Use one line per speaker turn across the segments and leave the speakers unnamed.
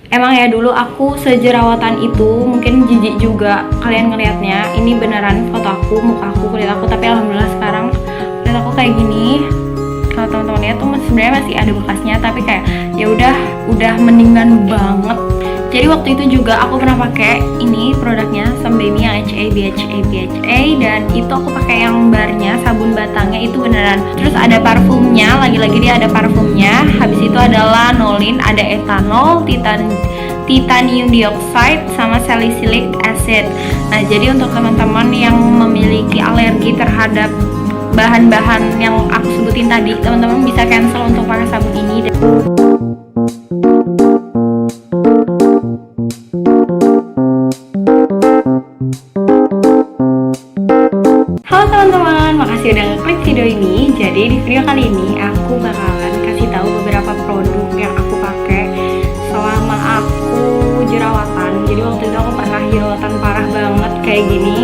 Emang ya dulu aku sejerawatan itu, mungkin jijik juga kalian ngelihatnya. Ini beneran foto aku, muka aku, kulit aku, tapi alhamdulillah sekarang kulit aku kayak gini. Kalau teman-teman lihat tuh sebenarnya masih ada bekasnya, tapi kayak ya udah mendingan banget. Jadi waktu itu juga aku pernah pakai ini produknya Sunbaby yang BHA, dan itu aku pakai yang barnya, sabun batangnya itu beneran. Terus ada parfumnya, lagi-lagi dia ada parfumnya. Habis itu ada lanolin, ada etanol, titanium dioxide, sama salicylic acid. Nah, jadi untuk teman-teman yang memiliki alergi terhadap bahan-bahan yang aku sebutin tadi, teman-teman bisa cancel untuk pakai sabun ini. Halo teman-teman, makasih udah ngeklik video ini. Jadi di video kali ini aku bakalan kasih tahu beberapa produk yang aku pakai selama aku jerawatan. Jadi waktu itu aku pernah jerawatan parah banget kayak gini.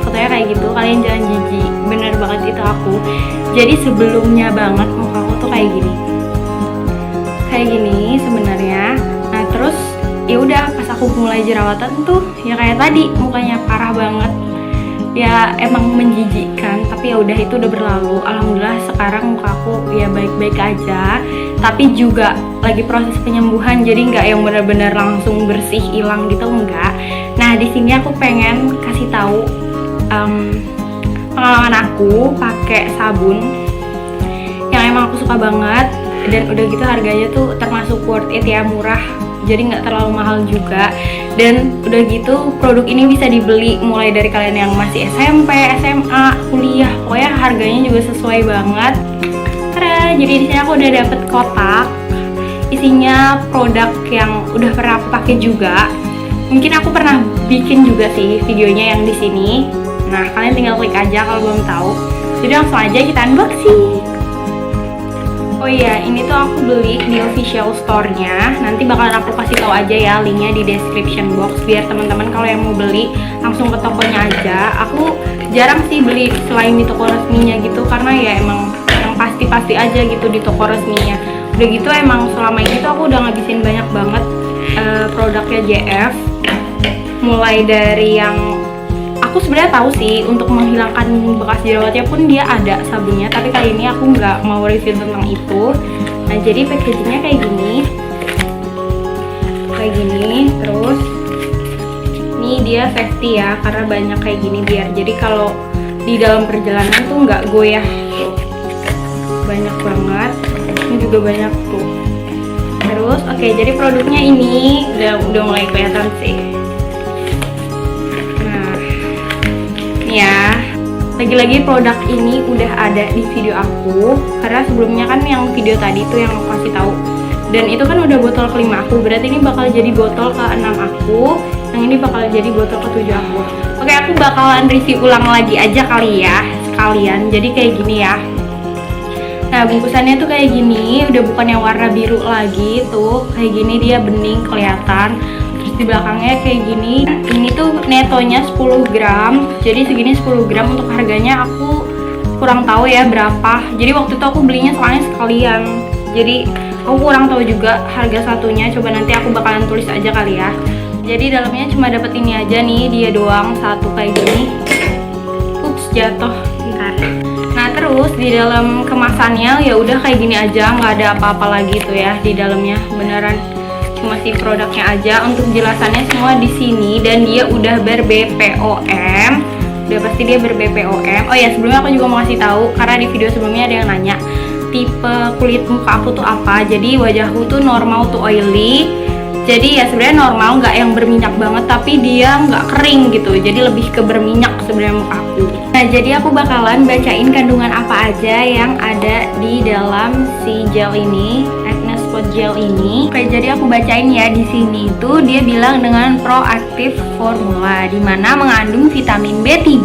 Fotonya kayak gitu, kalian jangan jijik. Bener banget itu aku. Jadi sebelumnya banget muka aku tuh kayak gini. Kayak gini sebenarnya. Nah, terus ya udah pas aku mulai jerawatan tuh ya kayak tadi, mukanya parah banget. Ya emang menjijikkan, tapi ya udah itu udah berlalu. Alhamdulillah sekarang muka aku ya baik-baik aja, tapi juga lagi proses penyembuhan, jadi nggak yang benar-benar langsung bersih hilang gitu, enggak. Nah, di sini aku pengen kasih tahu pengalaman aku pakai sabun yang emang aku suka banget, dan udah gitu harganya tuh termasuk worth it ya, murah, jadi nggak terlalu mahal juga. Dan udah gitu produk ini bisa dibeli mulai dari kalian yang masih SMP, SMA, kuliah, pokoknya harganya juga sesuai banget. Karena jadi di sini aku udah dapet kotak isinya produk yang udah pernah aku pakai juga. Mungkin aku pernah bikin juga sih videonya yang di sini. Nah, kalian tinggal klik aja kalau belum tahu. Jadi langsung aja kita unboxing. Oh iya, ini tuh aku beli di official store-nya. Nanti bakalan aku kasih tahu aja ya linknya di description box, biar teman-teman kalau yang mau beli langsung ke tokonya aja. Aku jarang sih beli selain di toko resminya gitu, karena ya emang yang pasti-pasti aja gitu di toko resminya. Udah gitu emang selama ini tuh aku udah ngabisin banyak banget produknya JF. Mulai dari yang aku sebenarnya tahu sih untuk menghilangkan bekas jerawatnya pun dia ada sabunnya, tapi kali ini aku nggak mau review tentang itu. Nah, jadi packagingnya kayak gini, terus ini dia safety ya, karena banyak kayak gini biar jadi kalau di dalam perjalanan tuh nggak goyah tuh. Banyak banget, ini juga banyak tuh. Terus oke, jadi produknya ini udah mulai kelihatan sih. Ya, lagi-lagi produk ini udah ada di video aku, karena sebelumnya kan yang video tadi tuh yang aku kasih tahu, dan itu kan udah botol kelima aku, berarti ini bakal jadi botol ke-6 aku, yang ini bakal jadi botol ke-7 aku. Oke, aku bakalan review ulang lagi aja kali ya sekalian. Jadi kayak gini ya. Nah, bungkusannya tuh kayak gini, udah bukan yang warna biru lagi tuh, kayak gini dia bening kelihatan. Di belakangnya kayak gini. Ini tuh netonya 10 gram, jadi segini 10 gram. Untuk harganya aku kurang tahu ya berapa, jadi waktu itu aku belinya soalnya sekalian, jadi aku kurang tahu juga harga satunya. Coba nanti aku bakalan tulis aja kali ya. Jadi dalamnya cuma dapet ini aja nih, dia doang satu kayak gini. Ups, jatuh, bentar. Nah, terus di dalam kemasannya ya udah kayak gini aja, nggak ada apa-apa lagi tuh ya di dalamnya, beneran cuma si produknya aja. Untuk jelasannya semua di sini, dan dia udah ber-BPOM. Udah pasti dia ber-BPOM. Oh ya, sebelumnya aku juga mau kasih tahu, karena di video sebelumnya ada yang nanya tipe kulit muka aku tuh apa. Jadi wajahku tuh normal to oily. Jadi ya sebenarnya normal, nggak yang berminyak banget, tapi dia nggak kering gitu. Jadi lebih ke berminyak sebenarnya muka aku. Nah, jadi aku bakalan bacain kandungan apa aja yang ada di dalam si gel ini, Spot gel ini. Oke, jadi aku bacain ya. Di sini itu dia bilang dengan proaktif formula, dimana mengandung vitamin B3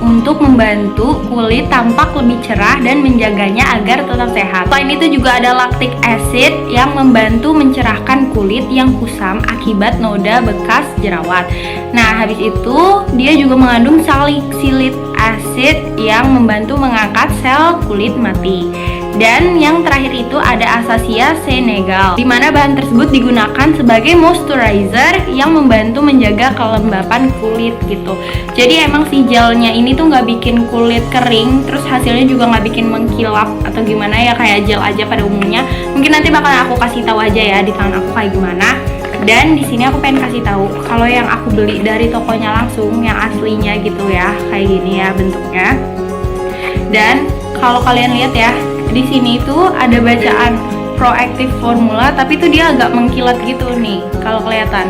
untuk membantu kulit tampak lebih cerah dan menjaganya agar tetap sehat. Selain itu juga ada lactic acid yang membantu mencerahkan kulit yang kusam akibat noda bekas jerawat. Nah, habis itu dia juga mengandung salicylic acid yang membantu mengangkat sel kulit mati. Dan yang terakhir itu ada Acacia Senegal, di mana bahan tersebut digunakan sebagai moisturizer yang membantu menjaga kelembapan kulit gitu. Jadi emang si gelnya ini tuh nggak bikin kulit kering, terus hasilnya juga nggak bikin mengkilap atau gimana ya, kayak gel aja pada umumnya. Mungkin nanti bakal aku kasih tahu aja ya di tangan aku kayak gimana. Dan di sini aku pengen kasih tahu kalau yang aku beli dari tokonya langsung, yang aslinya gitu ya, kayak gini ya bentuknya. Dan kalau kalian lihat ya, di sini tuh ada bacaan Proactive Formula, tapi tuh dia agak mengkilat gitu nih. Kalau kelihatan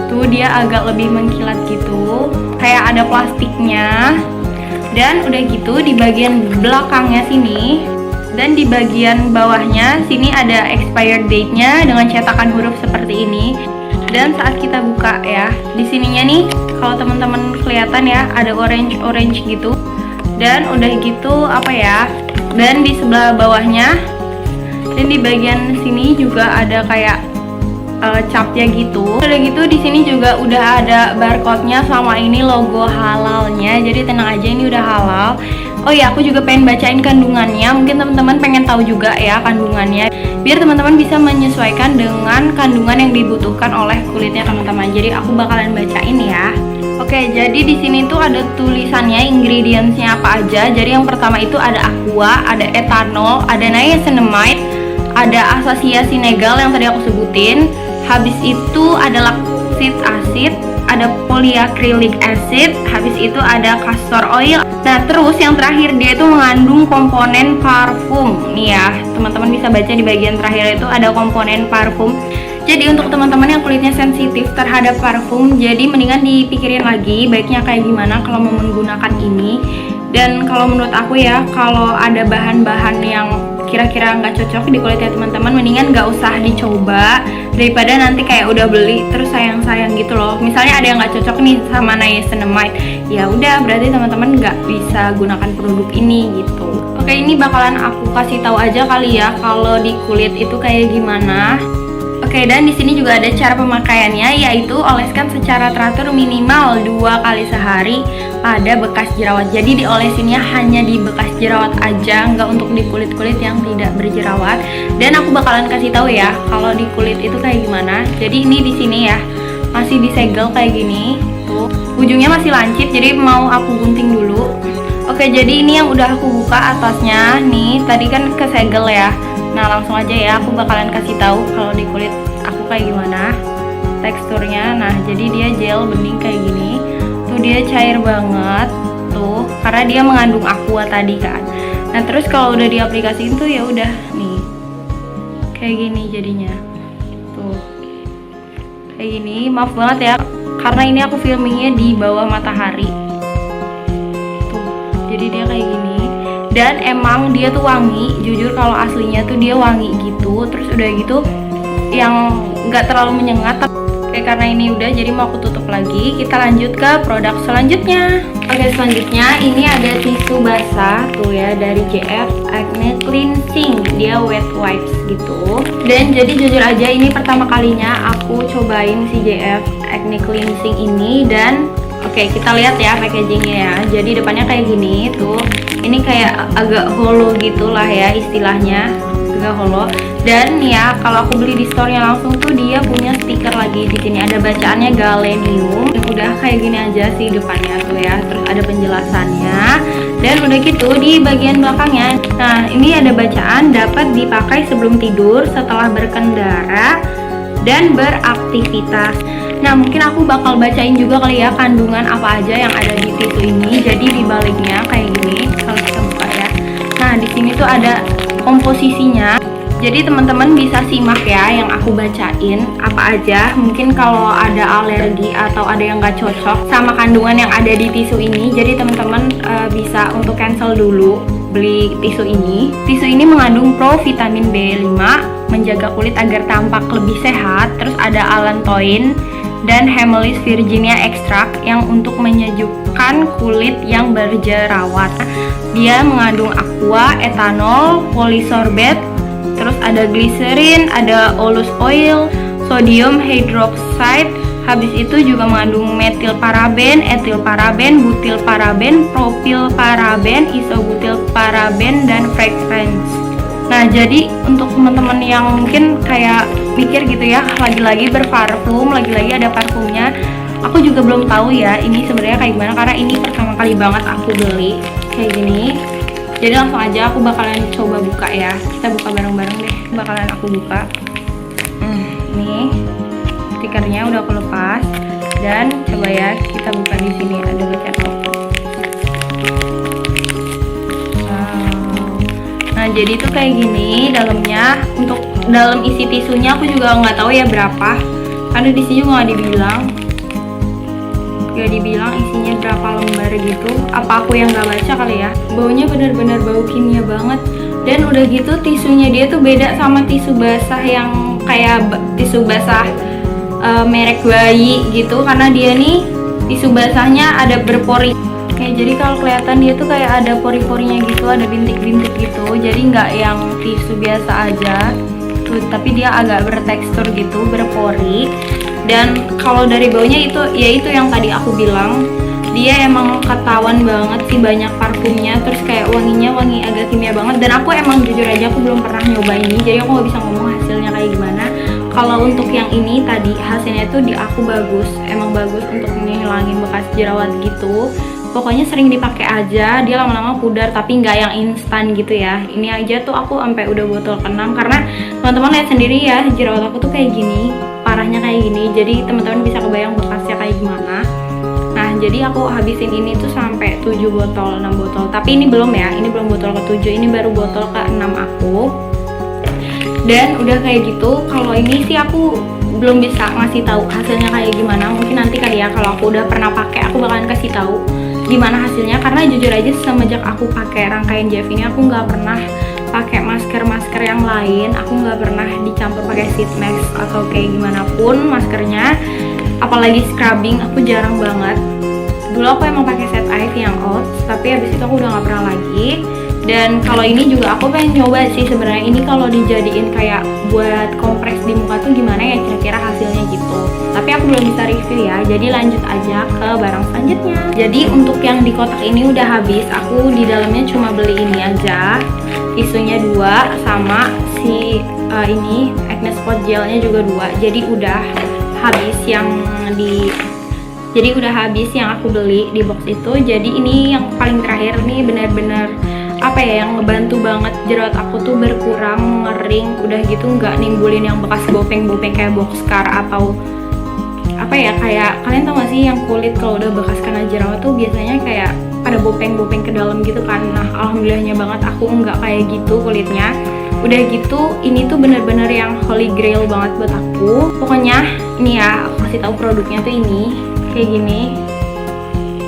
tuh dia agak lebih mengkilat gitu, kayak ada plastiknya. Dan udah gitu di bagian belakangnya sini dan di bagian bawahnya sini ada expired date-nya dengan cetakan huruf seperti ini. Dan saat kita buka ya, di sininya nih kalau teman-teman kelihatan ya, ada orange gitu. Dan udah gitu apa ya, dan di sebelah bawahnya dan di bagian sini juga ada kayak capnya gitu. Udah gitu di sini juga udah ada barcode-nya sama ini logo halalnya. Jadi tenang aja, ini udah halal. Oh ya, aku juga pengen bacain kandungannya. Mungkin teman-teman pengen tahu juga ya kandungannya, biar teman-teman bisa menyesuaikan dengan kandungan yang dibutuhkan oleh kulitnya teman-teman. Jadi aku bakalan bacain ya. Oke, jadi di sini tuh ada tulisannya ingredients-nya apa aja. Jadi yang pertama itu ada aqua, ada ethanol, ada niacinamide, ada Acacia Senegal yang tadi aku sebutin. Habis itu ada lactic acid, ada polyacrylic acid, habis itu ada castor oil. Nah, terus yang terakhir dia itu mengandung komponen parfum. Nih ya, teman-teman bisa baca di bagian terakhir itu ada komponen parfum. Jadi untuk teman-teman yang kulitnya sensitif terhadap parfum, jadi mendingan dipikirin lagi baiknya kayak gimana kalau mau menggunakan ini. Dan kalau menurut aku ya, kalau ada bahan-bahan yang kira-kira nggak cocok di kulitnya teman-teman, mendingan nggak usah dicoba daripada nanti kayak udah beli terus sayang-sayang gitu loh. Misalnya ada yang nggak cocok nih sama niacinamide, ya udah berarti teman-teman nggak bisa gunakan produk ini gitu. Oke, ini bakalan aku kasih tahu aja kali ya kalau di kulit itu kayak gimana. Oke, dan di sini juga ada cara pemakaiannya, yaitu oleskan secara teratur minimal 2 kali sehari pada bekas jerawat. Jadi diolesinnya hanya di bekas jerawat aja, nggak untuk di kulit-kulit yang tidak berjerawat. Dan aku bakalan kasih tahu ya kalau di kulit itu kayak gimana. Jadi ini di sini ya masih disegel kayak gini, tuh ujungnya masih lancip. Jadi mau aku gunting dulu. Oke, jadi ini yang udah aku buka atasnya nih. Tadi kan kesegel ya. Nah, langsung aja ya aku bakalan kasih tahu kalau di kulit aku kayak gimana teksturnya. Nah, jadi dia gel bening kayak gini. Tuh dia cair banget tuh karena dia mengandung aqua tadi kan. Nah, terus kalau udah diaplikasiin tuh ya udah nih. Kayak gini jadinya. Tuh. Kayak gini. Maaf banget ya karena ini aku filmingnya di bawah matahari. Tuh. Jadi dia kayak gini. Dan emang dia tuh wangi, jujur kalau aslinya tuh dia wangi gitu. Terus udah gitu yang nggak terlalu menyengat. Oke, karena ini udah jadi mau aku tutup lagi. Kita lanjut ke produk selanjutnya. Oke, selanjutnya ini ada tisu basah tuh ya dari JF Acne Cleansing. Dia wet wipes gitu. Dan jadi jujur aja ini pertama kalinya aku cobain si JF Acne Cleansing ini. Dan oke, kita lihat ya packagingnya ya. Jadi depannya kayak gini tuh. Ini kayak agak hollow gitulah ya istilahnya, agak hollow. Dan ya kalau aku beli di store-nya langsung tuh dia punya stiker lagi di sini, ada bacaannya Galenium. Udah kayak gini aja sih depannya tuh ya. Terus ada penjelasannya. Dan udah gitu di bagian belakangnya. Nah, ini ada bacaan dapat dipakai sebelum tidur, setelah berkendara dan beraktivitas. Nah, mungkin aku bakal bacain juga kali ya kandungan apa aja yang ada di tisu ini. Jadi di baliknya kayak gini kalau kita buka ya. Nah, di sini tuh ada komposisinya. Jadi teman-teman bisa simak ya yang aku bacain apa aja. Mungkin kalau ada alergi atau ada yang nggak cocok sama kandungan yang ada di tisu ini, jadi teman-teman bisa untuk cancel dulu beli tisu ini. Tisu ini mengandung provitamin B5, menjaga kulit agar tampak lebih sehat. Terus ada allantoin dan Hemelis virginia extract yang untuk menyejukkan kulit yang berjerawat. Dia mengandung aqua, ethanol, polysorbate, terus ada glycerin, ada olus oil, sodium hydroxide, Habis itu juga mengandung metil paraben, etil paraben, butil paraben, propil paraben, isobutil paraben, dan fragrance. Nah, jadi untuk teman-teman yang mungkin kayak mikir gitu ya, lagi-lagi berparfum, lagi-lagi ada parfumnya. Aku juga belum tahu ya ini sebenarnya kayak gimana, karena ini pertama kali banget aku beli kayak gini. Jadi langsung aja aku bakalan coba buka ya. Kita buka bareng-bareng deh. Bakalan aku buka. Nih stikernya udah aku lepas, dan coba ya kita buka di sini ada baca toko. Nah jadi itu kayak gini dalamnya. Untuk dalam isi tisunya aku juga nggak tahu ya berapa, karena di sini juga nggak dibilang isinya berapa lembar gitu. Apa aku yang nggak baca kali ya. Baunya bener-bener bau kimia banget. Dan udah gitu tisunya dia tuh beda sama tisu basah yang kayak tisu basah merek bayi gitu, karena dia nih tisu basahnya ada berpori. Jadi kalau kelihatan dia tuh kayak ada pori-porinya gitu, ada bintik-bintik gitu. Jadi nggak yang tisu biasa aja tuh, tapi dia agak bertekstur gitu, berpori. Dan kalau dari baunya itu, yaitu yang tadi aku bilang, dia emang ketahuan banget sih banyak parfumnya, terus kayak wanginya wangi agak kimia banget. Dan aku emang jujur aja aku belum pernah nyoba ini, jadi aku nggak bisa ngomong hasilnya kayak gimana. Kalau untuk yang ini tadi hasilnya tuh di aku bagus, emang bagus untuk menghilangin bekas jerawat gitu. Pokoknya sering dipakai aja, dia lama-lama pudar tapi nggak yang instan gitu ya. Ini aja tuh aku sampai udah botol ke-6, karena teman-teman lihat sendiri ya jerawat aku tuh kayak gini, parahnya kayak gini. Jadi teman-teman bisa kebayang bekasnya kayak gimana. Nah jadi aku habisin ini tuh sampai 7 botol, 6 botol. Tapi ini belum ya, ini belum botol ke-7, ini baru botol ke-6 aku. Dan udah kayak gitu. Kalau ini sih aku belum bisa ngasih tahu hasilnya kayak gimana. Mungkin nanti kali ya kalau aku udah pernah pakai, aku bakalan kasih tahu gimana hasilnya. Karena jujur aja semenjak aku pakai rangkaian JF ini, aku nggak pernah pakai masker yang lain. Aku nggak pernah dicampur pakai sheet mask atau kayak gimana pun maskernya. Apalagi scrubbing, aku jarang banget. Dulu aku emang pakai set eye yang out, tapi habis itu aku udah nggak pernah lagi. Dan kalau ini juga aku pengen nyoba sih sebenarnya, ini kalau dijadiin kayak buat kompres di muka tuh gimana ya kira-kira hasilnya gitu. Tapi aku belum bisa review ya, jadi lanjut aja ke barang selanjutnya. Jadi untuk yang di kotak ini udah habis, aku di dalamnya cuma beli ini aja. Tisunya 2 sama si ini acne spot gelnya juga 2. Jadi udah habis yang aku beli di box itu. Jadi ini yang paling terakhir nih, bener-bener apa ya, yang ngebantu banget jerawat aku tuh berkurang, ngering, udah gitu nggak nimbulin yang bekas bopeng-bopeng kayak boxcar atau apa ya, kayak kalian tau gak sih yang kulit kalau udah bekas kena jerawat tuh biasanya kayak ada bopeng-bopeng ke dalam gitu kan. Nah alhamdulillahnya banget aku nggak kayak gitu kulitnya. Udah gitu ini tuh bener-bener yang holy grail banget buat aku. Pokoknya ini ya, aku kasih tahu produknya tuh ini kayak gini.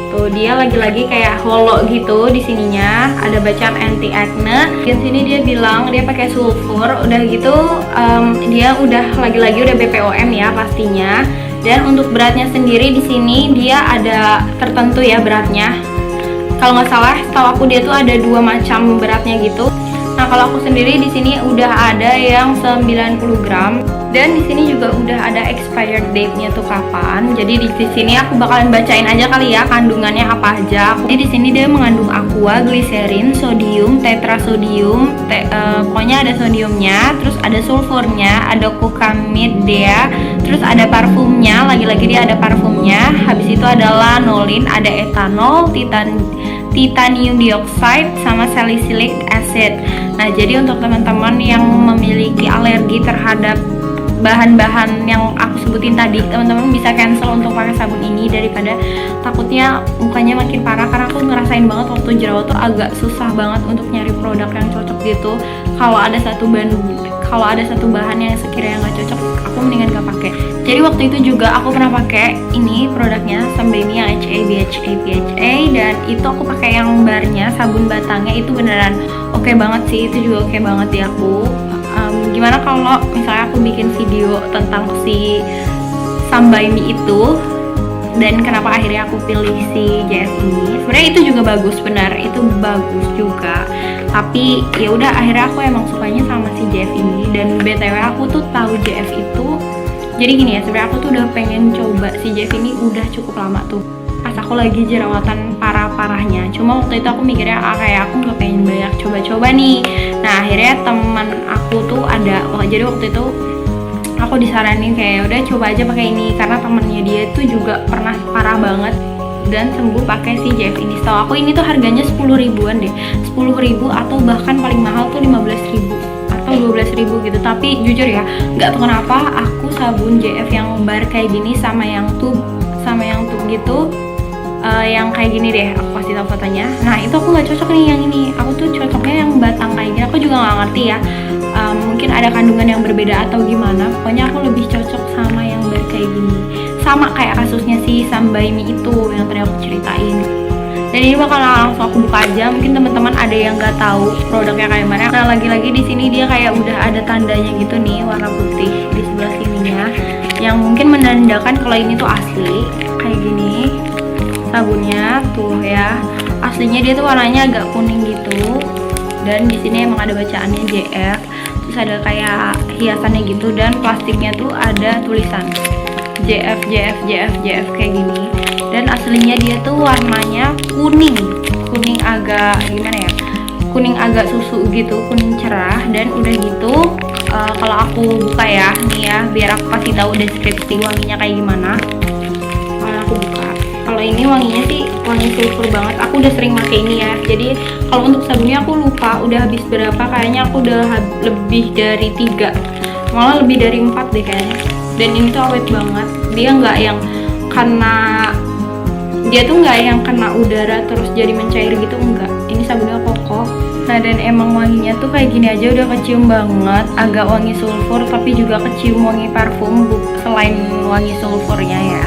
Tuh dia lagi-lagi kayak holo gitu, di sininya ada bacaan anti acne. Di sini dia bilang dia pakai sulfur. Udah gitu dia udah lagi-lagi udah BPOM ya pastinya. Dan untuk beratnya sendiri di sini dia ada tertentu ya beratnya. Kalau nggak salah, setahu aku dia tuh ada 2 macam beratnya gitu. Nah kalau aku sendiri di sini udah ada yang 90 gram. Dan di sini juga udah ada expired date-nya tuh kapan. Jadi di sini aku bakalan bacain aja kali ya kandungannya apa aja. Jadi di sini dia mengandung aqua, glycerin, sodium, tetrasodium, pokoknya ada sodiumnya, terus ada sulfurnya, ada kukamidea, terus ada parfumnya, lagi-lagi dia ada parfumnya. Habis itu ada lanolin, ada etanol, titanium dioxide, sama salicylic acid. Nah jadi untuk teman-teman yang memiliki alergi terhadap bahan-bahan yang aku sebutin tadi, teman-teman bisa cancel untuk pakai sabun ini daripada takutnya mukanya makin parah. Karena aku ngerasain banget waktu jerawat tuh agak susah banget untuk nyari produk yang cocok gitu. Kalau ada satu bahan yang sekiranya nggak cocok, aku mendingan gak pakai. Jadi waktu itu juga aku pernah pakai ini produknya Sembeni yang HA, dan itu aku pakai yang barnya, sabun batangnya itu beneran oke banget sih. Itu juga oke banget di aku. Gimana kalau misalnya aku bikin video tentang si Sambaimi itu dan kenapa akhirnya aku pilih si JF ini. Sebenarnya itu juga bagus, benar, itu bagus juga. Tapi ya udah akhirnya aku emang sukanya sama si JF ini. Dan BTW aku tuh tahu JF itu Jadi gini ya, sebenarnya aku tuh udah pengen coba si JF ini udah cukup lama tuh. Pas aku lagi jerawatan parah-parahnya. Cuma waktu itu aku mikirnya kayak aku nggak pengen banyak coba-coba nih. Nah akhirnya teman aku tuh ada, jadi waktu itu aku disaranin kayak udah coba aja pakai ini karena temennya dia tuh juga pernah parah banget dan sembuh pakai si JF ini. Setahu aku ini tuh harganya 10 ribuan deh, 10 ribu atau bahkan paling mahal tuh 15 ribu atau 12 ribu gitu. Tapi jujur ya, nggak tahu kenapa aku sabun JF yang bar kayak gini sama yang tube gitu, yang kayak gini deh, aku kasih tahu fotonya. Nah itu aku nggak cocok nih yang ini, aku tuh cocoknya yang batang kayak gini. Aku juga nggak ngerti ya, mungkin ada kandungan yang berbeda atau gimana. Pokoknya aku lebih cocok sama yang bar kayak gini, sama kayak kasusnya si Sambaimi itu yang tadi aku ceritain. Dan ini bakal langsung aku buka aja. Mungkin teman-teman ada yang nggak tahu produknya kayak mana. Nah lagi-lagi di sini dia kayak udah ada tandanya gitu nih, warna putih di sebelah sininya, yang mungkin menandakan kalau ini tuh asli. Kayak gini sabunnya tuh ya, aslinya dia tuh warnanya agak kuning gitu. Dan di sini emang ada bacaannya JF, terus ada kayak hiasannya gitu, dan plastiknya tuh ada tulisan JF kayak gini. Dan aslinya dia tuh warnanya kuning agak gimana ya, kuning agak susu gitu, kuning cerah. Dan udah gitu kalau aku buka ya nih ya, biar aku kasih tahu deskripsi wanginya kayak gimana. Kalau aku buka, kalau ini wanginya sih wangi sulfur banget. Aku udah sering pakai ini ya. Jadi kalau untuk sabunnya aku lupa udah habis berapa, kayaknya aku udah lebih dari 3, malah lebih dari 4 deh kayaknya. Dan ini tuh awet banget, dia nggak yang kena udara terus jadi mencair gitu, enggak. Ini sabunnya kokoh. Nah dan emang wanginya tuh kayak gini aja udah kecium banget, agak wangi sulfur tapi juga kecium wangi parfum selain wangi sulfurnya ya.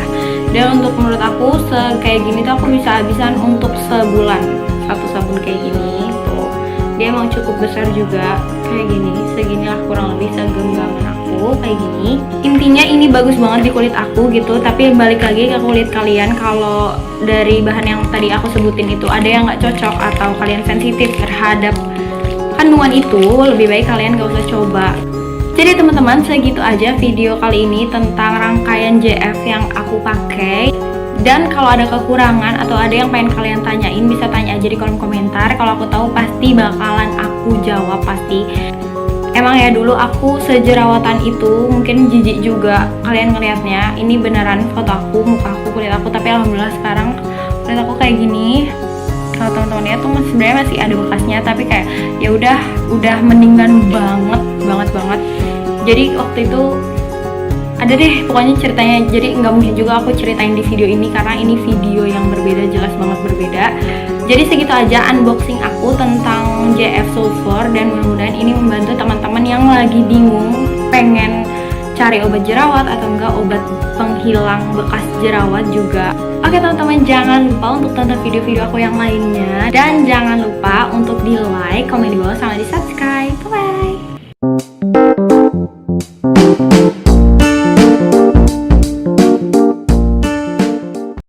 Dan untuk menurut aku kayak gini tuh aku bisa habisan untuk sebulan satu sabun kayak gini tuh. Dia emang cukup besar juga kayak gini, segini lah kurang lebih segenggaman aku kayak gini. Intinya ini bagus banget di kulit aku gitu. Tapi balik lagi ke kulit kalian, kalau dari bahan yang tadi aku sebutin itu ada yang nggak cocok atau kalian sensitif terhadap kandungan itu, lebih baik kalian gak usah coba. Jadi teman-teman, segitu aja video kali ini tentang rangkaian JF yang aku pakai. Dan kalau ada kekurangan atau ada yang pengen kalian tanyain, bisa tanya aja di kolom komentar. Kalau aku tahu pasti bakalan aku jawab pasti. Emang ya dulu aku sejerawatan itu, mungkin jijik juga kalian ngelihatnya. Ini beneran foto aku, muka aku, kulit aku. Tapi alhamdulillah sekarang kulit aku kayak gini. Kalau teman-teman lihat tuh sebenarnya masih ada bekasnya, tapi kayak ya udah mendingan banget. Jadi waktu itu ada deh pokoknya ceritanya, jadi nggak mungkin juga aku ceritain di video ini karena ini video yang berbeda, jelas banget berbeda. Jadi segitu aja unboxing aku tentang JF Sulfur, dan mudah-mudahan ini membantu teman-teman yang lagi bingung pengen cari obat jerawat atau enggak obat penghilang bekas jerawat juga. Oke teman-teman, jangan lupa untuk tonton video-video aku yang lainnya, dan jangan lupa untuk di like, komen di bawah, sama di subscribe. Bye bye.